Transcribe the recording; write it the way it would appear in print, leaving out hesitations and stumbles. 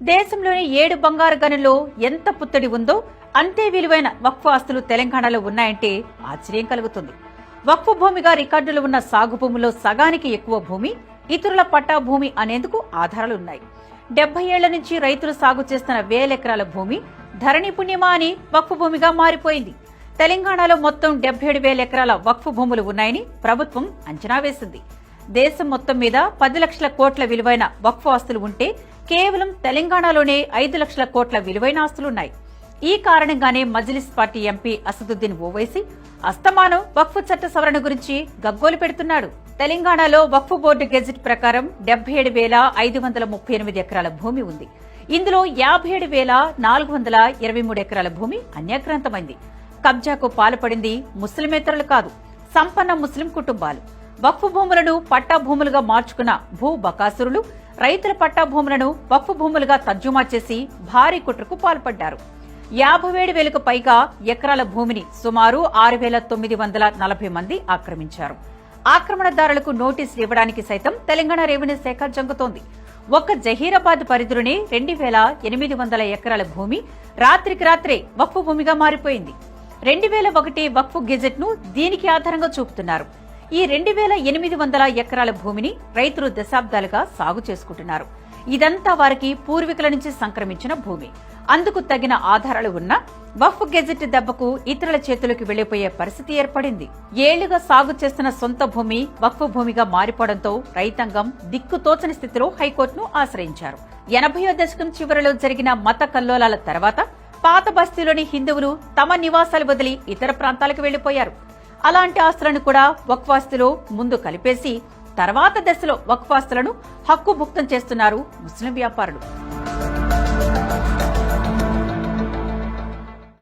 దేశంలోని 7 బంగారు గనుల్లో ఎంత పుత్తడి ఉందో అంతే విలువైన వక్ఫ్ ఆస్తులు తెలంగాణలో ఉన్నాయంటే ఆశ్చర్యం కలుగుతుంది. వక్ఫ్ భూమిగా రికార్డులు ఉన్న సాగు భూముల్లో సగానికి ఎక్కువ భూమి ఇతరుల పట్టా భూమి అనేందుకు ఆధారాలున్నాయి. 70 ఏళ్ల నుంచి రైతులు సాగు చేస్తున్న 1000 ఎకరాల భూమి ధరణి పుణ్యమా అని వక్ఫ్ భూమిగా మారిపోయింది. తెలంగాణలో మొత్తం 77,000 ఎకరాల వక్ఫ్ భూములు ఉన్నాయని ప్రభుత్వం అంచనా వేసింది. దేశం మొత్తం మీద 10 లక్షల కోట్ల విలువైన వక్ఫ్ ఆస్తులు ఉంటే కేవలం తెలంగాణలోనే 5 లక్షల కోట్ల విలువైన ఆస్తులున్నాయి. ఈ కారణంగానే మజ్లిస్ పార్టీ ఎంపీ అసదుద్దీన్ ఓవైసీ అస్తమానం వక్ఫ్ చట్ట సవరణ గురించి గగ్గోలు పెడుతున్నాడు. తెలంగాణలో వక్ఫ్ బోర్డు గెజిట్ ప్రకారం 77,538 ఎకరాల భూమి ఉంది. ఇందులో 57,423 ఎకరాల భూమి అన్యాక్రాంతమైంది. కబ్జాకు పాల్పడింది ముస్లిమేతరులు కాదు, సంపన్న ముస్లిం కుటుంబాలు. వక్ఫ్ భూములను పట్టా భూములుగా మార్చుకున్న భూ బకాసురులు రైతుల పట్టా భూములను వక్ఫ్ భూములుగా తర్జుమా చేసి భారీ కుట్రకు పాల్పడ్డారు. 57,000కు పైగా ఎకరాల భూమిని సుమారు 6,940 మంది ఆక్రమించారు. ఆక్రమణదారులకు నోటీసులు ఇవ్వడానికి సైతం తెలంగాణ రెవెన్యూ శాఖ జంకుతోంది. ఒక్క జహీరాబాద్ పరిధిలోనే 2,800 ఎకరాల భూమి రాత్రికి రాత్రే వక్ఫ్ భూమిగా మారిపోయింది. 2001 వక్ఫ్ గెజెట్ ను దీనికి ఆధారంగా చూపుతున్నారు. ఈ 2,800 ఎకరాల భూమిని రైతులు దశాబ్దాలుగా సాగు చేసుకుంటున్నారు. ఇదంతా వారికి పూర్వీకుల నుంచి సంక్రమించిన భూమి. అందుకు తగిన ఆధారాలు ఉన్నా వక్ఫ్ గెజెట్ దెబ్బకు ఇతరుల చేతులకు వెళ్లిపోయే పరిస్థితి ఏర్పడింది. ఏళ్లుగా సాగు చేస్తున్న సొంత భూమి వక్ఫ్ భూమిగా మారిపోవడంతో రైతాంగం దిక్కుతోచని స్థితిలో హైకోర్టును ఆశ్రయించారు. 80వ దశకం చివరిలో జరిగిన మత కల్లోలాల తర్వాత పాత బస్తీలోని హిందువులు తమ నివాసాలు వదిలి ఇతర ప్రాంతాలకు వెళ్లిపోయారు. అలాంటి ఆస్తులను కూడా వక్ఫ్ ఆస్తులో ముందు కలిపేసి తర్వాత దశలో వక్ఫ్ ఆస్తులను హక్కుభుక్తం చేస్తున్నారు ముస్లిం వ్యాపారులు.